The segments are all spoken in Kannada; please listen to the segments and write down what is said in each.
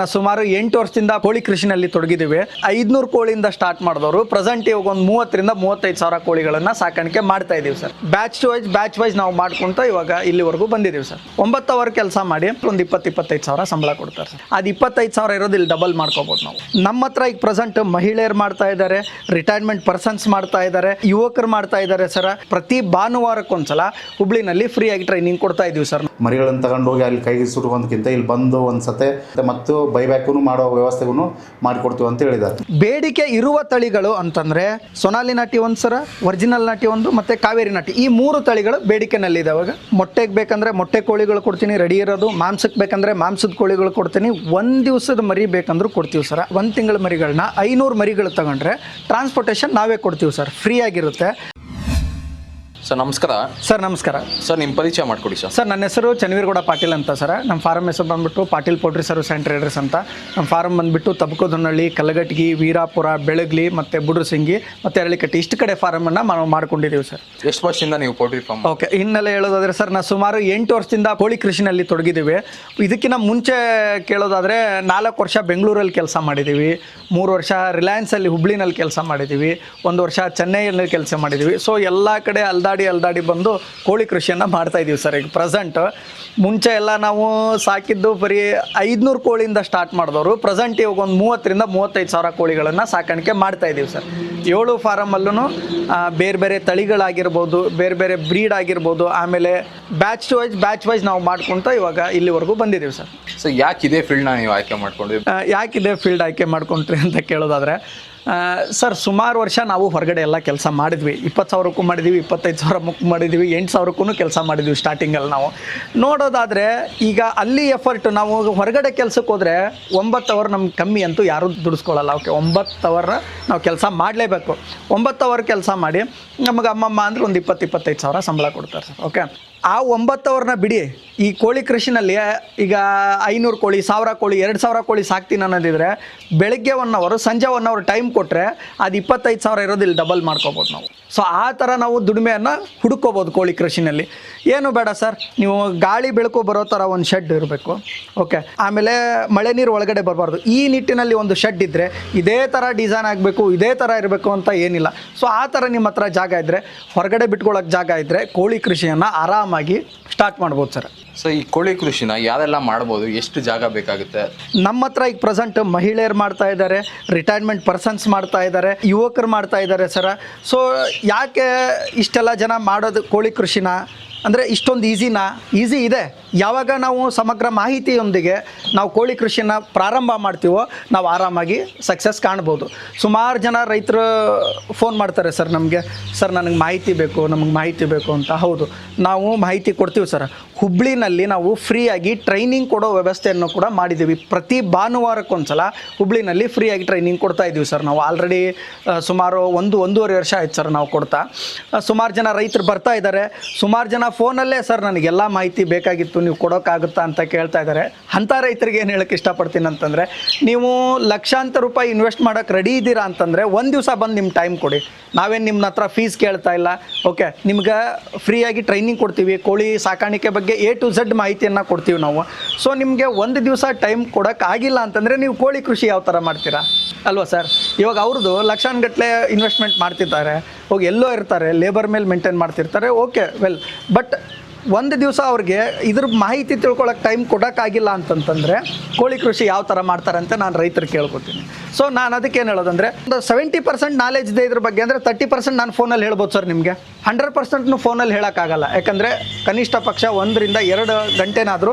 ನಾವು ಸುಮಾರು 8 ವರ್ಷದಿಂದ ಕೋಳಿ ಕೃಷಿನಲ್ಲಿ ತೊಡಗಿದ್ದೀವಿ. 500 ಕೋಳಿಯಿಂದ ಸ್ಟಾರ್ಟ್ ಮಾಡಿದವರು ಪ್ರೆಸೆಂಟ್ ಇವಾಗ ಒಂದು 30ರಿಂದ 35 ಸಾವಿರ ಕೋಳಿಗಳನ್ನು ಸಾಕಾಣಿಕೆ ಮಾಡ್ತಾ ಇದ್ದೀವಿ ಸರ್. ಬ್ಯಾಚ್ ವೈಸ್ ನಾವು ಮಾಡ್ಕೊಂತ ಇವಾಗ ಇಲ್ಲಿವರೆಗೂ ಬಂದಿದ್ದೀವಿ ಸರ್. 9 ಅವರ್ ಕೆಲಸ ಮಾಡಿ ಒಂದು 20-25 ಸಾವಿರ ಸಂಬಳ ಕೊಡ್ತಾರೆ ಸರ್. ಅದು 25 ಸಾವಿರ ಇರೋದು ಇಲ್ಲಿ ಡಬಲ್ ಮಾಡ್ಕೋಬೋದು ನಾವು. ನಮ್ಮ ಹತ್ರ ಈಗ ಪ್ರೆಸೆಂಟ್ ಮಹಿಳೆಯರು ಮಾಡ್ತಾ ಇದ್ದಾರೆ, ರಿಟೈರ್ಮೆಂಟ್ ಪರ್ಸನ್ಸ್ ಮಾಡ್ತಾ ಇದ್ದಾರೆ, ಯುವಕರು ಮಾಡ್ತಾ ಇದ್ದಾರೆ ಸರ್. ಪ್ರತಿ ಭಾನುವಾರಕ್ಕೊಂದ್ಸಲ ಹುಬ್ಳಿನಲ್ಲಿ ಫ್ರೀ ಆಗಿ ಟ್ರೈನಿಂಗ್ ಕೊಡ್ತಾ ಇದೀವಿ ಸರ್. ಮರಿಗಳನ್ನು ತಗೊಂಡು ಹೋಗಿ ಅಲ್ಲಿ ಕೈಗೆ ಸುಡುವಂತಕ್ಕಿಂತ ಇಲ್ಲಿ ಬಂದು ಒಂದ್ಸತೆ ಮತ್ತು ಬೈಬ್ಯಾಕು ಮಾಡೋ ವ್ಯವಸ್ಥೆಗೂ ಮಾಡಿಕೊಡ್ತೀವಿ ಅಂತ ಹೇಳಿದ್ದಾರೆ. ಬೇಡಿಕೆ ಇರುವ ತಳಿಗಳು ಅಂತಂದ್ರೆ ಸೊನಾಲಿ ನಾಟಿ ಒಂದು ಸರ, ಒರಿಜಿನಲ್ ನಾಟಿ ಒಂದು ಮತ್ತೆ ಕಾವೇರಿ ನಾಟಿ, ಈ 3 ತಳಿಗಳು ಬೇಡಿಕೆನಲ್ಲಿ ಇದಾವಾಗ. ಮೊಟ್ಟೆಗೆ ಬೇಕಂದ್ರೆ ಮೊಟ್ಟೆ ಕೋಳಿಗಳು ಕೊಡ್ತೀನಿ ರೆಡಿ ಇರೋದು, ಮಾಂಸಕ್ಕೆ ಬೇಕಂದ್ರೆ ಮಾಂಸದ ಕೋಳಿಗಳು ಕೊಡ್ತೀನಿ, ಒಂದು ದಿವಸದ ಮರಿ ಬೇಕಂದ್ರೂ ಕೊಡ್ತೀವಿ ಸರ್. 1 ತಿಂಗಳ ಮರಿಗಳನ್ನ 500 ಮರಿಗಳು ತಗೊಂಡ್ರೆ ಟ್ರಾನ್ಸ್ಪೋರ್ಟೇಷನ್ ನಾವೇ ಕೊಡ್ತೀವಿ ಸರ್, ಫ್ರೀ ಆಗಿರುತ್ತೆ. ಸರ್ ನಮಸ್ಕಾರ. ಸರ್ ನಮಸ್ಕಾರ ಸರ್ ನಿಮ್ಮ ಪರಿಚಯ ಮಾಡಿಕೊಡಿ ಸರ್. ಸರ್ ನನ್ನ ಹೆಸರು ಚನ್ನವೀರಗೌಡ ಪಾಟೀಲ್ ಅಂತ ಸರ್. ನಮ್ಮ ಫಾರಮ್ ಹೆಸರು ಬಂದುಬಿಟ್ಟು Patil poultry service and traders ಅಂತ. ನಮ್ಮ ಫಾರಮ್ ಬಂದುಬಿಟ್ಟು ತಬಕೋದನಹಳ್ಳಿ, ಕಲ್ಲಗಟ್ಗಿ, ವೀರಾಪುರ, ಬೆಳಗ್ಲಿ ಮತ್ತು ಬುಡ್ರಸಿಂಗಿ ಮತ್ತು ಅರಳಿಕಟ್ಟಿ ಇಷ್ಟು ಕಡೆ ಫಾರಮನ್ನು ನಾವು ಮಾಡ್ಕೊಂಡಿದ್ದೀವಿ ಸರ್. ಎಷ್ಟು ವರ್ಷದಿಂದ ನೀವು ಪೌಲ್ಟ್ರಿ ಫಾರ್ಮ್? ಓಕೆ, ಹಿನ್ನೆಲೆ ಹೇಳೋದಾದರೆ ಸರ್ ನಾವು ಸುಮಾರು 8 ವರ್ಷದಿಂದ ಕೋಳಿ ಕೃಷಿನಲ್ಲಿ ತೊಡಗಿದ್ದೀವಿ. ಇದಕ್ಕಿಂತ ಮುಂಚೆ ಕೇಳೋದಾದರೆ 4 ವರ್ಷ ಬೆಂಗಳೂರಲ್ಲಿ ಕೆಲಸ ಮಾಡಿದ್ದೀವಿ, 3 ವರ್ಷ ರಿಲಯನ್ಸಲ್ಲಿ ಹುಬ್ಳಿನಲ್ಲಿ ಕೆಲಸ ಮಾಡಿದ್ದೀವಿ, 1 ವರ್ಷ ಚೆನ್ನೈಯಲ್ಲಿ ಕೆಲಸ ಮಾಡಿದ್ದೀವಿ. ಸೊ ಎಲ್ಲ ಕಡೆ ಅಲ್ದಾಡಿ ಬಂದು ಕೋಳಿ ಕೃಷಿಯನ್ನು ಮಾಡ್ತಾ ಇದ್ದೀವಿ ಸರ್. ಈಗ ಪ್ರೆಸೆಂಟ್ ಮುಂಚೆ ಎಲ್ಲ ನಾವು ಸಾಕಿದ್ದು ಬರೀ 500 ಕೋಳಿಯಿಂದ ಸ್ಟಾರ್ಟ್ ಮಾಡಿದವರು ಪ್ರೆಸೆಂಟ್ ಇವಾಗ ಒಂದು 30ರಿಂದ 35 ಸಾವಿರ ಕೋಳಿಗಳನ್ನು ಸಾಕಾಣಿಕೆ ಮಾಡ್ತಾ ಇದ್ದೀವಿ ಸರ್. 7 ಫಾರಮಲ್ಲೂ ಬೇರೆ ಬೇರೆ ತಳಿಗಳಾಗಿರ್ಬೋದು, ಬೇರೆ ಬೇರೆ ಬ್ರೀಡ್ ಆಗಿರ್ಬೋದು, ಆಮೇಲೆ ಬ್ಯಾಚ್ ವೈಸ್ ನಾವು ಮಾಡ್ಕೊತ ಇವಾಗ ಇಲ್ಲಿವರೆಗೂ ಬಂದಿದ್ದೀವಿ ಸರ್. ಸೊ ಯಾಕಿದೆ ಫೀಲ್ಡ್ನ ನೀವು ಆಯ್ಕೆ ಮಾಡ್ಕೊಂಡ್ರಿ? ಯಾಕಿದೆ ಫೀಲ್ಡ್ ಆಯ್ಕೆ ಮಾಡ್ಕೊಂಡ್ರಿ ಅಂತ ಕೇಳೋದಾದರೆ ಸರ್, ಸುಮಾರು ವರ್ಷ ನಾವು ಹೊರಗಡೆ ಎಲ್ಲ ಕೆಲಸ ಮಾಡಿದ್ವಿ. 20 ಸಾವಿರಕ್ಕೂ ಮಾಡಿದ್ದೀವಿ, 25 ಸಾವಿರಕ್ಕೂ ಮಾಡಿದ್ದೀವಿ, 8 ಸಾವಿರಕ್ಕೂ ಕೆಲಸ ಮಾಡಿದ್ವಿ ಸ್ಟಾರ್ಟಿಂಗಲ್ಲಿ. ನಾವು ನೋಡೋದಾದರೆ ಈಗ ಅಲ್ಲಿ ಎಫರ್ಟ್ ನಾವು ಹೊರಗಡೆ ಕೆಲಸಕ್ಕೆ ಹೋದರೆ 9 ಅವರ್ ನಮ್ಗೆ ಕಮ್ಮಿ ಅಂತೂ ಯಾರೂ ದುಡಿಸ್ಕೊಳ್ಳಲ್ಲ. ಓಕೆ, 9 ಅವರ್ ನಾವು ಕೆಲಸ ಮಾಡಲೇಬೇಕು. 9 ಅವರ್ ಕೆಲಸ ಮಾಡಿ ನಮಗೆ ಅಮ್ಮಮ್ಮ ಅಂದರೆ ಒಂದು 20-25 ಸಾವಿರ ಸಂಬಳ ಕೊಡ್ತಾರೆ ಸರ್. ಓಕೆ, ಆ 9 ಅವರ್ನ ಬಿಡಿ, ಈ ಕೋಳಿ ಕೃಷಿನಲ್ಲಿ ಈಗ 500 ಕೋಳಿ, 1000 ಕೋಳಿ, 2000 ಕೋಳಿ ಸಾಕ್ತೀನಿ ಅನ್ನೋದಿದ್ರೆ ಬೆಳಗ್ಗೆ 1 ಅವರ್, ಸಂಜೆ 1 ಅವರ್ ಟೈಮ್ ಕೊಟ್ಟರೆ ಅದು 25 ಸಾವಿರ ಇರೋದು ಇಲ್ಲಿ ಡಬಲ್ ಮಾಡ್ಕೋಬೋದು ನಾವು. ಸೊ ಆ ಥರ ನಾವು ದುಡಿಮೆಯನ್ನು ಹುಡುಕೋಬೋದು ಕೋಳಿ ಕೃಷಿನಲ್ಲಿ. ಏನು ಬೇಡ ಸರ್, ನೀವು ಗಾಳಿ ಬೆಳಕು ಬರೋ ಥರ ಒಂದು ಶೆಡ್ ಇರಬೇಕು. ಓಕೆ, ಆಮೇಲೆ ಮಳೆ ನೀರು ಒಳಗಡೆ ಬರಬಾರ್ದು. ಈ ನಿಟ್ಟಿನಲ್ಲಿ ಒಂದು ಶೆಡ್ ಇದ್ದರೆ ಇದೇ ಥರ ಡಿಸೈನ್ ಆಗಬೇಕು, ಇದೇ ಥರ ಇರಬೇಕು ಅಂತ ಏನಿಲ್ಲ. ಸೊ ಆ ಥರ ನಿಮ್ಮ ಹತ್ರ ಜಾಗ ಇದ್ದರೆ, ಹೊರಗಡೆ ಬಿಟ್ಕೊಳ್ಳೋಕೆ ಜಾಗ ಇದ್ದರೆ ಕೋಳಿ ಕೃಷಿಯನ್ನು ಆರಾಮಾಗಿ ಸ್ಟಾರ್ಟ್ ಮಾಡ್ಬೋದು ಸರ್. ಸೊ ಈ ಕೋಳಿ ಕೃಷಿನ ಯಾರೆಲ್ಲ ಮಾಡ್ಬೋದು, ಎಷ್ಟು ಜಾಗ ಬೇಕಾಗುತ್ತೆ? ನಮ್ಮ ಹತ್ರ ಈಗ ಪ್ರೆಸೆಂಟ್ ಮಹಿಳೆಯರು ಮಾಡ್ತಾ ಇದ್ದಾರೆ, ರಿಟೈರ್ಮೆಂಟ್ ಪರ್ಸನ್ಸ್ ಮಾಡ್ತಾ ಇದ್ದಾರೆ, ಯುವಕರು ಮಾಡ್ತಾ ಇದ್ದಾರೆ ಸರ್. ಸೊ ಯಾಕೆ ಇಷ್ಟೆಲ್ಲ ಜನ ಮಾಡೋದು ಕೋಳಿ ಕೃಷಿನ ಅಂದರೆ ಇಷ್ಟೊಂದು ಈಸಿ ಇದೆ. ಯಾವಾಗ ನಾವು ಸಮಗ್ರ ಮಾಹಿತಿಯೊಂದಿಗೆ ನಾವು ಕೋಳಿ ಕೃಷಿನ ಪ್ರಾರಂಭ ಮಾಡ್ತೀವೋ ನಾವು ಆರಾಮಾಗಿ ಸಕ್ಸಸ್ ಕಾಣ್ಬೋದು. ಸುಮಾರು ಜನ ರೈತರು ಫೋನ್ ಮಾಡ್ತಾರೆ ಸರ್, ನಮಗೆ ಸರ್ ನನಗೆ ಮಾಹಿತಿ ಬೇಕು ಅಂತ. ಹೌದು, ನಾವು ಮಾಹಿತಿ ಕೊಡ್ತೀವಿ ಸರ್. ಹುಬ್ಳಿನಲ್ಲಿ ನಾವು ಫ್ರೀಯಾಗಿ ಟ್ರೈನಿಂಗ್ ಕೊಡೋ ವ್ಯವಸ್ಥೆಯನ್ನು ಕೂಡ ಮಾಡಿದ್ದೀವಿ. ಪ್ರತಿ ಭಾನುವಾರಕ್ಕೊಂದ್ಸಲ ಹುಬ್ಳಿನಲ್ಲಿ ಫ್ರೀಯಾಗಿ ಟ್ರೈನಿಂಗ್ ಕೊಡ್ತಾ ಇದ್ದೀವಿ ಸರ್. ನಾವು ಆಲ್ರೆಡಿ ಸುಮಾರು 1-1.5 ವರ್ಷ ಆಯ್ತು ಸರ್ ನಾವು ಕೊಡ್ತಾ. ಸುಮಾರು ಜನ ರೈತರು ಬರ್ತಾ ಇದ್ದಾರೆ. ಸುಮಾರು ಜನ ಫೋನಲ್ಲೇ ಸರ್ ನನಗೆಲ್ಲ ಮಾಹಿತಿ ಬೇಕಾಗಿತ್ತು, ನೀವು ಕೊಡೋಕ್ಕಾಗುತ್ತಾ ಅಂತ ಕೇಳ್ತಾ ಇದ್ದಾರೆ. ಅಂಥ ರೈತರಿಗೆ ಏನು ಹೇಳೋಕ್ಕೆ ಇಷ್ಟಪಡ್ತೀನಿ ಅಂತಂದರೆ, ನೀವು ಲಕ್ಷಾಂತರ ರೂಪಾಯಿ ಇನ್ವೆಸ್ಟ್ ಮಾಡೋಕ್ಕೆ ರೆಡಿ ಇದ್ದೀರಾ ಅಂತಂದರೆ ಒಂದು ದಿವಸ ಬಂದು ನಿಮ್ಮ ಟೈಮ್ ಕೊಡಿ. ನಾವೇನು ನಿಮ್ಮ ಹತ್ರ ಫೀಸ್ ಕೇಳ್ತಾ ಇಲ್ಲ. ಓಕೆ, ನಿಮ್ಗೆ ಫ್ರೀಯಾಗಿ ಟ್ರೈನಿಂಗ್ ಕೊಡ್ತೀವಿ. ಕೋಳಿ ಸಾಕಾಣಿಕೆ ಬಗ್ಗೆ A to Z ಮಾಹಿತಿಯನ್ನು ಕೊಡ್ತೀವಿ ನಾವು. ಸೊ ನಿಮಗೆ ಒಂದು ದಿವಸ ಟೈಮ್ ಕೊಡೋಕ್ಕಾಗಿಲ್ಲ ಅಂತಂದರೆ ನೀವು ಕೋಳಿ ಕೃಷಿ ಯಾವ ಥರ ಮಾಡ್ತೀರಾ ಅಲ್ವಾ ಸರ್? ಇವಾಗ ಅವ್ರದ್ದು ಲಕ್ಷಾನುಗಟ್ಟಲೆ ಇನ್ವೆಸ್ಟ್ಮೆಂಟ್ ಮಾಡ್ತಿರ್ತಾರೆ, ಹೋಗಿ ಎಲ್ಲೋ ಇರ್ತಾರೆ, ಲೇಬರ್ ಮೇಲೆ ಮೇಂಟೈನ್ ಮಾಡ್ತಿರ್ತಾರೆ. ಓಕೆ, ವೆಲ್, ಬಟ್ ಒಂದು ದಿವಸ ಅವ್ರಿಗೆ ಇದ್ರ ಮಾಹಿತಿ ತಿಳ್ಕೊಳಕ್ಕೆ ಟೈಮ್ ಕೊಡೋಕ್ಕಾಗಿಲ್ಲ ಅಂತಂತಂದರೆ ಕೋಳಿ ಕೃಷಿ ಯಾವ ಥರ ಮಾಡ್ತಾರೆ ಅಂತ ನಾನು ರೈತರು ಕೇಳ್ಕೊತೀನಿ. ಸೊ ನಾನು ಅದಕ್ಕೇನು ಹೇಳೋದಂದರೆ, ಒಂದು 70% ನಾಲೆಜ್ ಇದೆ ಇದ್ರ ಬಗ್ಗೆ ಅಂದರೆ 30% ನಾನು ಫೋನಲ್ಲಿ ಹೇಳ್ಬೋದು ಸರ್. ನಿಮಗೆ 100% ಫೋನಲ್ಲಿ ಹೇಳೋಕ್ಕಾಗಲ್ಲ. ಯಾಕಂದರೆ ಕನಿಷ್ಠ ಪಕ್ಷ 1-2 ಗಂಟೆನಾದರೂ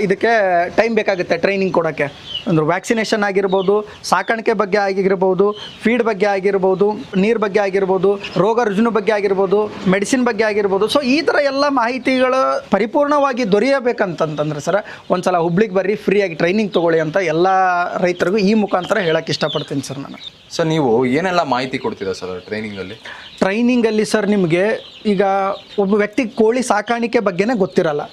ಇದಕ್ಕೆ ಟೈಮ್ ಬೇಕಾಗುತ್ತೆ ಟ್ರೈನಿಂಗ್ ಕೊಡೋಕ್ಕೆ. ಅಂದ್ರೆ ವ್ಯಾಕ್ಸಿನೇಷನ್ ಆಗಿರ್ಬೋದು, ಸಾಕಾಣಿಕೆ ಬಗ್ಗೆ ಆಗಿರ್ಬೋದು, ಫೀಡ್ ಬಗ್ಗೆ ಆಗಿರ್ಬೋದು, ನೀರು ಬಗ್ಗೆ ಆಗಿರ್ಬೋದು, ರೋಗ ರುಜಿನ ಬಗ್ಗೆ ಆಗಿರ್ಬೋದು, ಮೆಡಿಸಿನ್ ಬಗ್ಗೆ ಆಗಿರ್ಬೋದು. ಸೊ ಈ ಥರ ಎಲ್ಲ ಮಾಹಿತಿಗಳು ಪರಿಪೂರ್ಣವಾಗಿ ದೊರೆಯಬೇಕಂತಂದ್ರೆ ಸರ್, ಒಂದ್ಸಲ ಹುಬ್ಳಿಗೆ ಬರ್ರಿ, ಫ್ರೀಯಾಗಿ ಟ್ರೈನಿಂಗ್ ತೊಗೊಳ್ಳಿ ಅಂತ ಎಲ್ಲ ರೈತರಿಗೂ ಈ ಮುಖಾಂತರ ಹೇಳೋಕ್ಕೆ ಇಷ್ಟಪಡ್ತೀನಿ ಸರ್ ನಾನು. ಸರ್ ನೀವು ಏನೆಲ್ಲ ಮಾಹಿತಿ ಕೊಡ್ತೀರಾ ಸರ್ ಟ್ರೈನಿಂಗಲ್ಲಿ ಸರ್? ನಿಮಗೆ ಈಗ ಒಬ್ಬ ವ್ಯಕ್ತಿಗೆ ಕೋಳಿ ಸಾಕಾಣಿಕೆ ಬಗ್ಗೆನೇ ಗೊತ್ತಿರಲ್ಲ.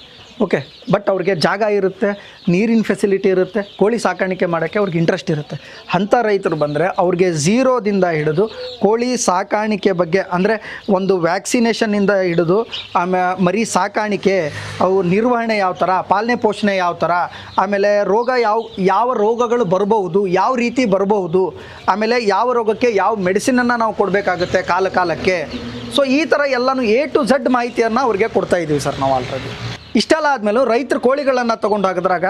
ಓಕೆ, ಬಟ್ ಅವ್ರಿಗೆ ಜಾಗ ಇರುತ್ತೆ, ನೀರಿನ ಫೆಸಿಲಿಟಿ ಇರುತ್ತೆ, ಕೋಳಿ ಸಾಕಾಣಿಕೆ ಮಾಡೋಕ್ಕೆ ಅವ್ರಿಗೆ ಇಂಟ್ರೆಸ್ಟ್ ಇರುತ್ತೆ. ಅಂಥ ರೈತರು ಬಂದರೆ ಅವ್ರಿಗೆ ಝೀರೋದಿಂದ ಹಿಡಿದು ಕೋಳಿ ಸಾಕಾಣಿಕೆ ಬಗ್ಗೆ ಅಂದರೆ ಒಂದು ವ್ಯಾಕ್ಸಿನೇಷನ್ನಿಂದ ಹಿಡಿದು ಮರಿ ಸಾಕಾಣಿಕೆ, ಅವು ನಿರ್ವಹಣೆ ಯಾವ ಥರ, ಪಾಲನೆ ಪೋಷಣೆ ಯಾವ ಥರ, ಆಮೇಲೆ ರೋಗ ಯಾವ ರೋಗಗಳು ಬರ್ಬೋದು, ಯಾವ ರೀತಿ ಬರ್ಬೋದು, ಆಮೇಲೆ ಯಾವ ರೋಗಕ್ಕೆ ಯಾವ ಮೆಡಿಸಿನನ್ನು ನಾವು ಕೊಡಬೇಕಾಗುತ್ತೆ ಕಾಲಕ್ಕೆ. ಸೊ ಈ ಥರ ಎಲ್ಲನೂ A to Z ಮಾಹಿತಿಯನ್ನು ಅವ್ರಿಗೆ ಕೊಡ್ತಾ ಇದ್ದೀವಿ ಸರ್ ನಾವು ಆಲ್ರೆಡಿ. ಇಷ್ಟೆಲ್ಲ ಆದಮೇಲೂ ರೈತರು ಕೋಳಿಗಳನ್ನು ತೊಗೊಂಡು ಹಾಕಿದ್ರಾಗ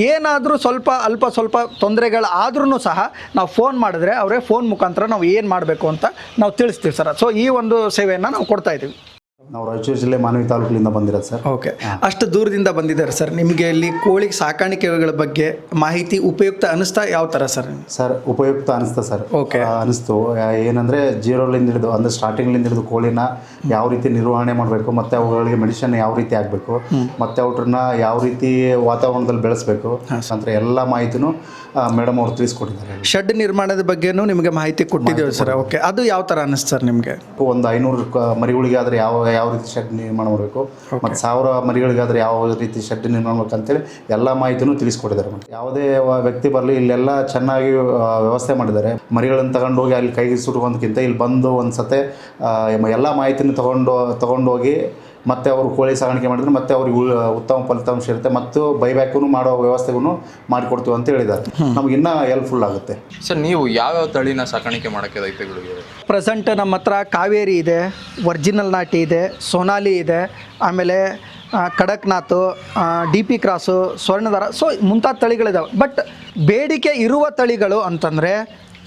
ಏನಾದರೂ ಸ್ವಲ್ಪ ತೊಂದರೆಗಳಾದ್ರೂ ಸಹ ನಾವು ಫೋನ್ ಮಾಡಿದ್ರೆ ಅವರೇ ಫೋನ್ ಮುಖಾಂತರ ನಾವು ಏನು ಮಾಡಬೇಕು ಅಂತ ನಾವು ತಿಳಿಸ್ತೀವಿ ಸರ್. ಸೊ ಈ ಒಂದು ಸೇವೆಯನ್ನು ನಾವು ಕೊಡ್ತಾ ಇದ್ದೀವಿ. ನಾವು ರಾಯಚೂರು ಜಿಲ್ಲೆ ಮಾನವಿ ತಾಲೂಕಿನಿಂದ ಬಂದಿರೋದು ಸರ್. ಓಕೆ, ಅಷ್ಟು ದೂರದಿಂದ ಬಂದಿದ್ದಾರೆ ಸರ್. ನಿಮಗೆ ಇಲ್ಲಿ ಕೋಳಿ ಸಾಕಾಣಿಕೆಗಳ ಬಗ್ಗೆ ಮಾಹಿತಿ ಉಪಯುಕ್ತ ಅನಿಸ್ತಾ ಯಾವ ಥರ ಸರ್? ಸರ್ ಉಪಯುಕ್ತ ಅನಿಸ್ತಾ ಸರ್. ಓಕೆ, ಅನಿಸ್ತು. ಏನಂದರೆ ಜೀರೋಲಿಂದ ಹಿಡಿದು ಅಂದರೆ ಸ್ಟಾರ್ಟಿಂಗ್ಲಿಂದ ಹಿಡಿದು ಕೋಳಿನ ಯಾವ ರೀತಿ ನಿರ್ವಹಣೆ ಮಾಡಬೇಕು, ಮತ್ತು ಅವುಗಳಿಗೆ ಮೆಡಿಸಿನ್ ಯಾವ ರೀತಿ ಆಗಬೇಕು, ಮತ್ತು ಅವ್ರನ್ನ ಯಾವ ರೀತಿ ವಾತಾವರಣದಲ್ಲಿ ಬೆಳೆಸಬೇಕು ಅಂತ ಎಲ್ಲ ಮಾಹಿತಿನೂ ಮೇಡಮ್ ಅವ್ರು ತಿಳಿಸ್ಕೊಟ್ಟಿದ್ದಾರೆ. ಶೆಡ್ ನಿರ್ಮಾಣದ ಬಗ್ಗೆನೂ ನಿಮಗೆ ಮಾಹಿತಿ ಕೊಟ್ಟಿದ್ದೇವೆ ಸರ್. ಓಕೆ, ಅದು ಯಾವ ಥರ ಅನ್ನಿಸ್ತು ಸರ್ ನಿಮಗೆ? ಒಂದು 500 ಮರಿಗಳಿಗೆ ಆದರೆ ಯಾವ ರೀತಿ ಶೆಡ್ ನಿರ್ಮಾಣ ಮಾಡಬೇಕು, ಮತ್ತು 1000 ಮರಿಗಳಿಗಾದರೆ ಯಾವ ರೀತಿ ಶೆಡ್ ನಿರ್ಮಾಣ ಮಾಡಬೇಕು ಅಂತೇಳಿ ಎಲ್ಲ ಮಾಹಿತಿನೂ ತಿಳಿಸ್ಕೊಟ್ಟಿದ್ದಾರೆ. ಯಾವುದೇ ವ್ಯಕ್ತಿ ಬರಲಿ ಇಲ್ಲೆಲ್ಲ ಚೆನ್ನಾಗಿ ವ್ಯವಸ್ಥೆ ಮಾಡಿದ್ದಾರೆ. ಮರಿಗಳನ್ನು ತಗೊಂಡು ಹೋಗಿ ಅಲ್ಲಿ ಕೈಗೆ ಸುಟ್ಕೊಂಡ್ಕಿಂತ ಇಲ್ಲಿ ಬಂದು ಒಂದು ಸತೆ ಎಲ್ಲ ಮಾಹಿತಿನೂ ತಗೊಂಡೋಗಿ ಮತ್ತು ಅವರು ಕೋಳಿ ಸಾಗಾಣಿಕೆ ಮಾಡಿದ್ರೆ ಮತ್ತೆ ಅವ್ರಿಗೆ ಉತ್ತಮ ಫಲಿತಾಂಶ ಇರುತ್ತೆ, ಮತ್ತು ಬೈಬ್ಯಾಕು ಮಾಡೋ ವ್ಯವಸ್ಥೆಗೂ ಮಾಡಿಕೊಡ್ತೀವಿ ಅಂತ ಹೇಳಿದ್ದಾರೆ. ನಮ್ಗೆ ಇನ್ನೂ ಹೆಲ್ಪ್ಫುಲ್ ಆಗುತ್ತೆ ಸರ್. ನೀವು ಯಾವ್ಯಾವ ತಳಿನ ಸಾಕಾಣಿಕೆ ಮಾಡೋಕ್ಕೆ ರೈತಗಳಿಗೆ? ಪ್ರೆಸೆಂಟ್ ನಮ್ಮ ಹತ್ರ ಕಾವೇರಿ ಇದೆ, ಒರಿಜಿನಲ್ ನಾಟಿ ಇದೆ, ಸೋನಾಲಿ ಇದೆ, ಆಮೇಲೆ ಕಡಕ್ನಾಥ್, DP ಕ್ರಾಸು, ಸ್ವರ್ಣಧಾರ, ಸೊ ಮುಂತಾದ ತಳಿಗಳಿದ್ದಾವೆ. ಬಟ್ ಬೇಡಿಕೆ ಇರುವ ತಳಿಗಳು ಅಂತಂದರೆ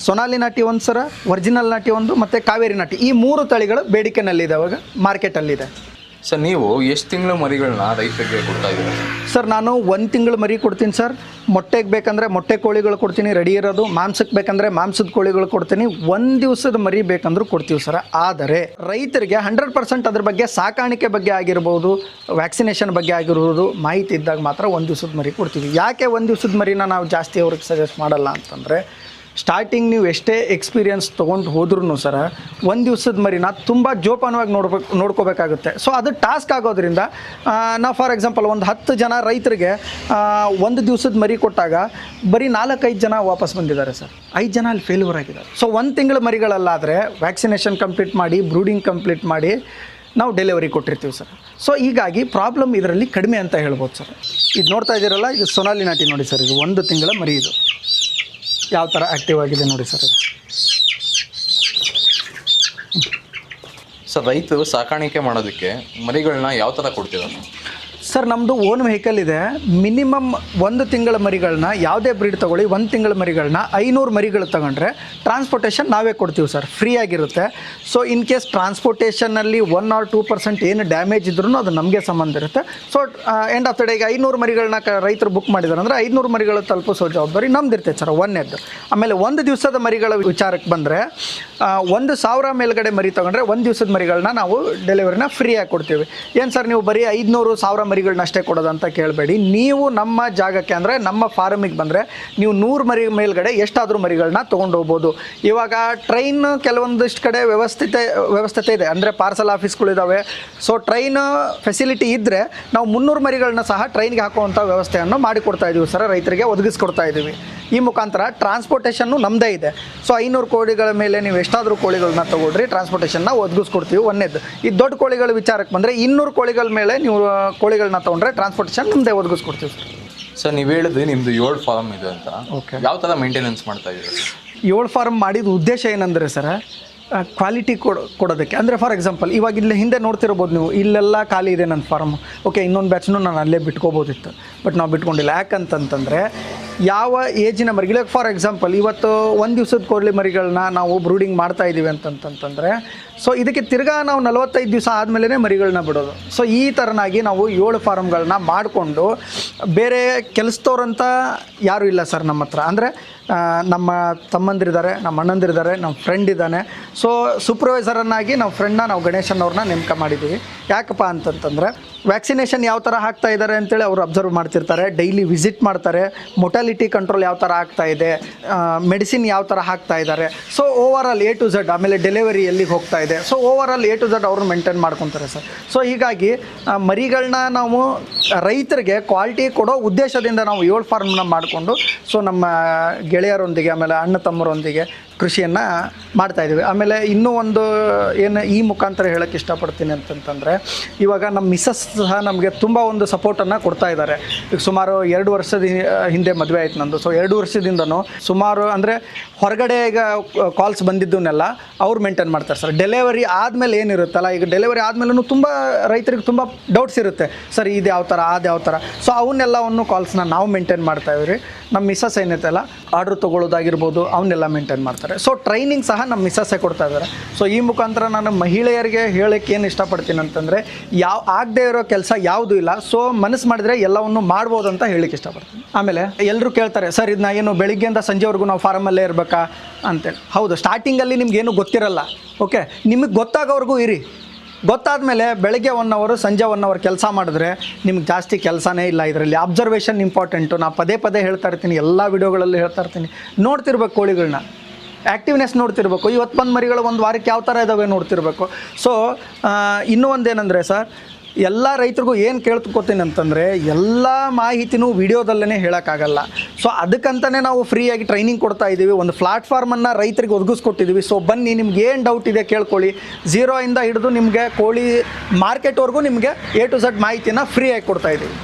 ಸೊನಾಲಿ ನಾಟಿ ಒಂದು ಸರ, ಒರಿಜಿನಲ್ ನಾಟಿ ಒಂದು, ಮತ್ತು ಕಾವೇರಿ ನಾಟಿ, ಈ 3 ತಳಿಗಳು ಬೇಡಿಕೆನಲ್ಲಿದ್ದಾವಾಗ ಮಾರ್ಕೆಟಲ್ಲಿದೆ. ಸರ್ ನೀವು ಎಷ್ಟು ತಿಂಗಳು ಮರಿಗಳನ್ನ ರೈತರಿಗೆ ಕೊಡ್ತಾ ಇದ್ದೀರಾ? ಸರ್ ನಾನು 1 ತಿಂಗಳು ಮರಿ ಕೊಡ್ತೀನಿ ಸರ್. ಮೊಟ್ಟೆಗೆ ಬೇಕಂದರೆ ಮೊಟ್ಟೆ ಕೋಳಿಗಳು ಕೊಡ್ತೀನಿ ರೆಡಿ ಇರೋದು, ಮಾಂಸಕ್ಕೆ ಬೇಕಂದರೆ ಮಾಂಸದ ಕೋಳಿಗಳು ಕೊಡ್ತೀನಿ, 1 ದಿವಸದ ಮರಿ ಬೇಕಂದ್ರೂ ಕೊಡ್ತೀವಿ ಸರ್. ಆದರೆ ರೈತರಿಗೆ 100% ಅದ್ರ ಬಗ್ಗೆ ಸಾಕಾಣಿಕೆ ಬಗ್ಗೆ ಆಗಿರ್ಬೋದು, ವ್ಯಾಕ್ಸಿನೇಷನ್ ಬಗ್ಗೆ ಆಗಿರ್ಬೋದು ಮಾಹಿತಿ ಇದ್ದಾಗ ಮಾತ್ರ 1 ದಿವಸದ ಮರಿ ಕೊಡ್ತೀವಿ. ಯಾಕೆ 1 ದಿವಸದ ಮರಿನ ನಾವು ಜಾಸ್ತಿ ಅವ್ರಿಗೆ ಸಜೆಸ್ಟ್ ಮಾಡಲ್ಲ ಅಂತಂದರೆ, ಸ್ಟಾರ್ಟಿಂಗ್ ನೀವು ಎಷ್ಟೇ ಎಕ್ಸ್ಪೀರಿಯನ್ಸ್ ತೊಗೊಂಡು ಹೋದ್ರೂ ಸರ 1 ದಿವಸದ ಮರಿನ ತುಂಬ ಜೋಪಾನವಾಗಿ ನೋಡ್ಕೋಬೇಕಾಗುತ್ತೆ. ಸೊ ಅದು ಟಾಸ್ಕ್ ಆಗೋದ್ರಿಂದ ನಾವು ಫಾರ್ ಎಕ್ಸಾಂಪಲ್ ಒಂದು 10 ಜನ ರೈತರಿಗೆ 1 ದಿವಸದ ಮರಿ ಕೊಟ್ಟಾಗ ಬರೀ 4-5 ಜನ ವಾಪಸ್ ಬಂದಿದ್ದಾರೆ ಸರ್. 5 ಜನ ಅಲ್ಲಿ ಫೇಲ್ಯೂರ್ ಆಗಿದ್ದಾರೆ. ಸೊ 1 ತಿಂಗಳ ಮರಿಗಳಲ್ಲಾದರೆ ವ್ಯಾಕ್ಸಿನೇಷನ್ ಕಂಪ್ಲೀಟ್ ಮಾಡಿ, ಬ್ರೂಡಿಂಗ್ ಕಂಪ್ಲೀಟ್ ಮಾಡಿ ನಾವು ಡೆಲಿವರಿ ಕೊಟ್ಟಿರ್ತೀವಿ ಸರ್. ಸೊ ಹೀಗಾಗಿ ಪ್ರಾಬ್ಲಮ್ ಇದರಲ್ಲಿ ಕಡಿಮೆ ಅಂತ ಹೇಳ್ಬೋದು ಸರ್. ಇದು ನೋಡ್ತಾ ಇದ್ದೀರಲ್ಲ, ಇದು ಸೊನಾಲಿ ನಾಟಿ ನೋಡಿ ಸರ್. ಇದು 1 ತಿಂಗಳ ಮರಿ. ಇದು ಯಾವ ಥರ ಆ್ಯಕ್ಟಿವ್ ಆಗಿದೆ ನೋಡಿ ಸರ್. ಇದು ಸರ್ ರೈತರು ಸಾಕಾಣಿಕೆ ಮಾಡೋದಕ್ಕೆ ಮರಿಗಳನ್ನ ಯಾವ ಥರ ಕೊಡ್ತಿದ್ದಾರೆ? ಸರ್ ನಮ್ಮದು ಓನ್ ವೆಹಿಕಲ್ ಇದೆ. ಮಿನಿಮಮ್ 1 ತಿಂಗಳ ಮರಿಗಳನ್ನ ಯಾವುದೇ ಬ್ರೀಡ್ ತೊಗೊಳ್ಳಿ, 1 ತಿಂಗಳ ಮರಿಗಳನ್ನ 500 ಮರಿಗಳು ತೊಗೊಂಡ್ರೆ ಟ್ರಾನ್ಸ್ಪೋರ್ಟೇಷನ್ ನಾವೇ ಕೊಡ್ತೀವಿ ಸರ್, ಫ್ರೀ ಆಗಿರುತ್ತೆ. ಸೊ ಇನ್ ಕೇಸ್ ಟ್ರಾನ್ಸ್ಪೋರ್ಟೇಷನಲ್ಲಿ 1 or 2% ಏನು ಡ್ಯಾಮೇಜ್ ಇದ್ರೂ ಅದು ನಮಗೆ ಸಂಬಂಧ ಇರುತ್ತೆ. So end of the day ಈಗ 500 ಮರಿಗಳನ್ನ ರೈತರು ಬುಕ್ ಮಾಡಿದ್ದಾರೆ ಅಂದರೆ 500 ಮರಿಗಳು ತಲುಪಿಸೋ ಜವಾಬ್ದಾರಿ ನಮ್ದಿರ್ತೈತೆ ಸರ್, ಒಂದನೇದ್ದು. ಆಮೇಲೆ 1 ದಿವಸದ ಮರಿಗಳ ವಿಚಾರಕ್ಕೆ ಬಂದರೆ 1000 ಮೇಲ್ಗಡೆ ಮರಿ ತೊಗೊಂಡ್ರೆ 1 ದಿವಸದ ಮರಿಗಳನ್ನ ನಾವು ಡೆಲಿವರಿನ ಫ್ರೀಯಾಗಿ ಕೊಡ್ತೀವಿ. ಏನು ಸರ್ ನೀವು ಬರೀ 500-1000 ಮರಿಗಳನ್ನ ಅಷ್ಟೇ ಕೊಡೋದಂತ ಕೇಳಬೇಡಿ. ನೀವು ನಮ್ಮ ಜಾಗಕ್ಕೆ ಅಂದರೆ ನಮ್ಮ ಫಾರ್ಮಿಗೆ ಬಂದರೆ ನೀವು 100 ಮರಿ ಮೇಲ್ಗಡೆ ಎಷ್ಟಾದರೂ ಮರಿಗಳನ್ನ ತೊಗೊಂಡು ಹೋಗ್ಬೋದು. ಇವಾಗ ಟ್ರೈನ್ ಕೆಲವೊಂದಿಷ್ಟು ಕಡೆ ವ್ಯವಸ್ಥೆ ಇದೆ, ಅಂದರೆ ಪಾರ್ಸಲ್ ಆಫೀಸ್ಗಳಿದ್ದಾವೆ. ಸೊ ಟ್ರೈನ್ ಫೆಸಿಲಿಟಿ ಇದ್ದರೆ ನಾವು 300 ಮರಿಗಳನ್ನ ಸಹ ಟ್ರೈನ್ಗೆ ಹಾಕುವಂಥ ವ್ಯವಸ್ಥೆಯನ್ನು ಮಾಡಿಕೊಡ್ತಾ ಇದ್ದೀವಿ ಸರ್, ರೈತರಿಗೆ ಒದಗಿಸ್ಕೊಡ್ತಾ ಇದ್ದೀವಿ. ಈ ಮುಖಾಂತರ ಟ್ರಾನ್ಸ್ಪೋರ್ಟೇಷನ್ನು ನಮ್ಮದೇ ಇದೆ. ಸೊ 500 ಕೋಳಿಗಳ ಮೇಲೆ ನೀವು ಎಷ್ಟಾದರೂ ಕೋಳಿಗಳನ್ನ ತೊಗೊಳ್ರಿ, ಟ್ರಾನ್ಸ್ಪೋರ್ಟೇಷನ್ನ ಒದಗಿಸ್ಕೊಡ್ತೀವಿ. ಒಂದೇದು. ಈ ದೊಡ್ಡ ಕೋಳಿಗಳ ವಿಚಾರಕ್ಕೆ ಬಂದರೆ 200 ಕೋಳಿಗಳ ಮೇಲೆ ನೀವು ಕೋಳಿಗಳನ್ನ ತೊಗೊಂಡ್ರೆ ಟ್ರಾನ್ಸ್ಪೋರ್ಟೇಷನ್ ನಮ್ಮದೇ ಒದಗಿಸ್ಕೊಡ್ತೀವಿ ಸರ್. ಸರ್ ನೀವು ಹೇಳಿದ್ರಿ ನಿಮ್ಮದು 7 ಫಾರ್ಮ್ ಇದೆ ಅಂತ. ಓಕೆ. ಯಾವ ಥರ ಮೇಂಟೆನೆನ್ಸ್ ಮಾಡ್ತಾ ಇದ್ದೀರಿ? 7 ಫಾರ್ಮ್ ಮಾಡಿದ ಉದ್ದೇಶ ಏನಂದರೆ ಸರ್, ಕ್ವಾಲಿಟಿ ಕೊಡೋದಕ್ಕೆ. ಅಂದರೆ ಫಾರ್ ಎಕ್ಸಾಂಪಲ್ ಇವಾಗ ಇಲ್ಲಿ ಹಿಂದೆ ನೋಡ್ತಿರ್ಬೋದು ನೀವು, ಇಲ್ಲೆಲ್ಲ ಖಾಲಿ ಇದೆ ನನ್ನ ಫಾರ್ಮ್. ಓಕೆ, ಇನ್ನೊಂದು ಬ್ಯಾಚ್ನೂ ನಾನು ಅಲ್ಲೇ ಬಿಟ್ಕೋಬೋದಿತ್ತು, ಬಟ್ ನಾವು ಬಿಟ್ಕೊಂಡಿಲ್ಲ. ಯಾಕಂತಂತಂದರೆ ಯಾವ ಏಜಿನ ಮರಿಗಳಿಗೆ, ಫಾರ್ ಎಕ್ಸಾಂಪಲ್ ಇವತ್ತು 1 ದಿವಸದ ಕೋಳಿ ಮರಿಗಳನ್ನ ನಾವು ಬ್ರೂಡಿಂಗ್ ಮಾಡ್ತಾ ಇದ್ದೀವಿ ಅಂತಂತಂದರೆ, ಸೊ ಇದಕ್ಕೆ ತಿರ್ಗಾ ನಾವು 45 ದಿವಸ ಆದಮೇಲೆ ಮರಿಗಳನ್ನ ಬಿಡೋದು. ಸೊ ಈ ಥರನಾಗಿ ನಾವು 7 ಫಾರ್ಮ್ಗಳನ್ನ ಮಾಡಿಕೊಂಡು, ಬೇರೆ ಕೆಲಸದವ್ರಂತ ಯಾರೂ ಇಲ್ಲ ಸರ್ ನಮ್ಮ ಹತ್ರ. ಅಂದರೆ ನಮ್ಮ ತಮ್ಮಂದಿರಿದ್ದಾರೆ, ನಮ್ಮ ಅಣ್ಣಂದಿರಿದ್ದಾರೆ, ನಮ್ಮ ಫ್ರೆಂಡ್ ಇದ್ದಾನೆ. ಸೊ ಸೂಪರ್ವೈಸರನ್ನಾಗಿ ನಾವು ಫ್ರೆಂಡ್ನ ನಾವು ಗಣೇಶನವ್ರನ್ನ ನೇಮಕ ಮಾಡಿದ್ದೀವಿ. ಯಾಕಪ್ಪ ಅಂತಂತಂದರೆ ವ್ಯಾಕ್ಸಿನೇಷನ್ ಯಾವ ಥರ ಹಾಕ್ತಾ ಇದ್ದಾರೆ ಅಂತೇಳಿ ಅವರು ಅಬ್ಸರ್ವ್ ಮಾಡ್ತಿರ್ತಾರೆ, ಡೈಲಿ ವಿಸಿಟ್ ಮಾಡ್ತಾರೆ, ಮೊಟಾಲಿಟಿ ಮಾರ್ಟಾಲಿಟಿ ಕಂಟ್ರೋಲ್ ಯಾವ ಥರ ಆಗ್ತಾ ಇದೆ, ಮೆಡಿಸಿನ್ ಯಾವ ಥರ ಹಾಕ್ತಾ ಇದ್ದಾರೆ, so overall A to Z, ಆಮೇಲೆ ಡೆಲಿವರಿ ಎಲ್ಲಿಗೆ ಹೋಗ್ತಾ ಇದೆ, so overall A to Z ಅವರು ಮೇಂಟೈನ್ ಮಾಡ್ಕೊತಾರೆ ಸರ್. ಸೊ ಹೀಗಾಗಿ ಮರಿಗಳನ್ನ ನಾವು ರೈತರಿಗೆ ಕ್ವಾಲಿಟಿ ಕೊಡೋ ಉದ್ದೇಶದಿಂದ ನಾವು 7 ಫಾರ್ಮ್ನ ಮಾಡಿಕೊಂಡು ಸೊ ನಮ್ಮ ಗೆಳೆಯರೊಂದಿಗೆ ಆಮೇಲೆ ಅಣ್ಣ ತಮ್ಮರೊಂದಿಗೆ ಕೃಷಿಯನ್ನು ಮಾಡ್ತಾಯಿದ್ದೀವಿ. ಆಮೇಲೆ ಇನ್ನೂ ಒಂದು ಏನು ಈ ಮುಖಾಂತರ ಹೇಳೋಕ್ಕೆ ಇಷ್ಟಪಡ್ತೀನಿ ಅಂತಂತಂದರೆ, ಇವಾಗ ನಮ್ಮ ಮಿಸ್ಸಸ್ ಸಹ ನಮಗೆ ತುಂಬ ಒಂದು ಸಪೋರ್ಟನ್ನು ಕೊಡ್ತಾ ಇದ್ದಾರೆ. ಈಗ ಸುಮಾರು 2 ವರ್ಷದ ಹಿಂದೆ ಮದುವೆ ಆಯ್ತು ನಂದು. ಸೊ 2 ವರ್ಷದಿಂದನೂ ಸುಮಾರು ಅಂದರೆ ಹೊರಗಡೆ ಈಗ ಕಾಲ್ಸ್ ಬಂದಿದ್ದನ್ನೆಲ್ಲ ಅವ್ರು ಮೇಂಟೈನ್ ಮಾಡ್ತಾರೆ ಸರ್. ಡೆಲಿವರಿ ಆದಮೇಲೆ ಏನಿರುತ್ತಲ್ಲ, ಈಗ ಡೆಲಿವರಿ ಆದಮೇಲೂ ತುಂಬ ರೈತರಿಗೆ ತುಂಬ ಡೌಟ್ಸ್ ಇರುತ್ತೆ ಸರ್, ಇದು ಯಾವ ಥರ ಅದು ಯಾವ ಥರ. ಸೊ ಅವನ್ನೆಲ್ಲವನ್ನು ಕಾಲ್ಸ್ನ ನಾವು ಮೇಂಟೈನ್ ಮಾಡ್ತಾಯಿವ್ರಿ. ನಮ್ಮ ಮಿಸ್ಸಸ್ ಏನೈತಲ್ಲ ಆರ್ಡ್ರ್ ತೊಗೊಳ್ಳೋದಾಗಿರ್ಬೋದು ಅವನ್ನೆಲ್ಲ ಮೇಂಟೈನ್ ಮಾಡ್ತಾರೆ. ಸೊ ಟ್ರೈನಿಂಗ್ ಸಹ ನಮ್ಮ ಮಿಸ್ಸಸ್ಸೇ ಕೊಡ್ತಾ ಇದ್ದಾರೆ. ಸೊ ಈ ಮುಖಾಂತರ ನಾನು ಮಹಿಳೆಯರಿಗೆ ಹೇಳೋಕ್ಕೆ ಏನು ಇಷ್ಟಪಡ್ತೀನಿ ಅಂತಂದರೆ, ಆಗದೇ ಇರೋ ಕೆಲಸ ಯಾವುದೂ ಇಲ್ಲ. ಸೊ ಮನಸ್ಸು ಮಾಡಿದರೆ ಎಲ್ಲವನ್ನು ಮಾಡ್ಬೋದು ಅಂತ ಹೇಳಲಿಕ್ಕೆ ಇಷ್ಟಪಡ್ತೀನಿ. ಆಮೇಲೆ ಎಲ್ಲರೂ ಕೇಳ್ತಾರೆ ಸರ್, ಇದನ್ನ ಏನು ಬೆಳಿಗ್ಗೆಯಿಂದ ಸಂಜೆವರೆಗೂ ನಾವು ಫಾರಮಲ್ಲೇ ಇರಬೇಕಾ ಅಂತೇಳಿ. ಹೌದು, ಸ್ಟಾರ್ಟಿಂಗಲ್ಲಿ ನಿಮ್ಗೇನು ಗೊತ್ತಿರಲ್ಲ. ಓಕೆ, ನಿಮಗೆ ಗೊತ್ತಾಗೋವರೆಗೂ ಇರಿ. ಗೊತ್ತಾದಮೇಲೆ ಬೆಳಗ್ಗೆ 1 ಅವರ್ ಸಂಜೆ 1 ಅವರ್ ಕೆಲಸ ಮಾಡಿದ್ರೆ ನಿಮ್ಗೆ ಜಾಸ್ತಿ ಕೆಲಸನೇ ಇಲ್ಲ. ಇದರಲ್ಲಿ ಅಬ್ಸರ್ವೇಷನ್ ಇಂಪಾರ್ಟೆಂಟು. ನಾನು ಪದೇ ಹೇಳ್ತಾ ಇರ್ತೀನಿ, ಎಲ್ಲ ವಿಡಿಯೋಗಳಲ್ಲಿ ಹೇಳ್ತಾ ಇರ್ತೀನಿ. ನೋಡ್ತಿರ್ಬೇಕು ಕೋಳಿಗಳನ್ನ, ಆ್ಯಕ್ಟಿವ್ನೆಸ್ ನೋಡ್ತಿರ್ಬೇಕು. ಇವತ್ತು ಬಂದು ಮರಿಗಳು ಒಂದು ವಾರಕ್ಕೆ ಯಾವ ಥರ ಇದ್ದಾವೆ ನೋಡ್ತಿರ್ಬೇಕು. ಸೊ ಇನ್ನೂ ಒಂದೇನೆಂದರೆ ಸರ್, ಎಲ್ಲ ರೈತರಿಗೂ ಏನು ಕೇಳ್ಕೊತೀನಿ ಅಂತಂದರೆ, ಎಲ್ಲ ಮಾಹಿತಿನೂ ವಿಡಿಯೋದಲ್ಲೇ ಹೇಳೋಕ್ಕಾಗಲ್ಲ. ಸೊ ಅದಕ್ಕಂತಲೇ ನಾವು ಫ್ರೀಯಾಗಿ ಟ್ರೈನಿಂಗ್ ಕೊಡ್ತಾ ಇದ್ದೀವಿ. ಒಂದು ಪ್ಲಾಟ್ಫಾರ್ಮನ್ನು ರೈತರಿಗೆ ಒದಗಿಸ್ಕೊಟ್ಟಿದ್ದೀವಿ. ಸೊ ಬನ್ನಿ, ನಿಮ್ಗೆ ಏನು ಡೌಟ್ ಇದೆ ಕೇಳ್ಕೊಳ್ಳಿ. 0 ಇಂದ ಹಿಡಿದು ನಿಮಗೆ ಕೋಳಿ ಮಾರ್ಕೆಟ್ವರೆಗೂ ನಿಮಗೆ A to Z ಮಾಹಿತಿಯನ್ನು ಫ್ರೀಯಾಗಿ ಕೊಡ್ತಾ ಇದ್ದೀವಿ.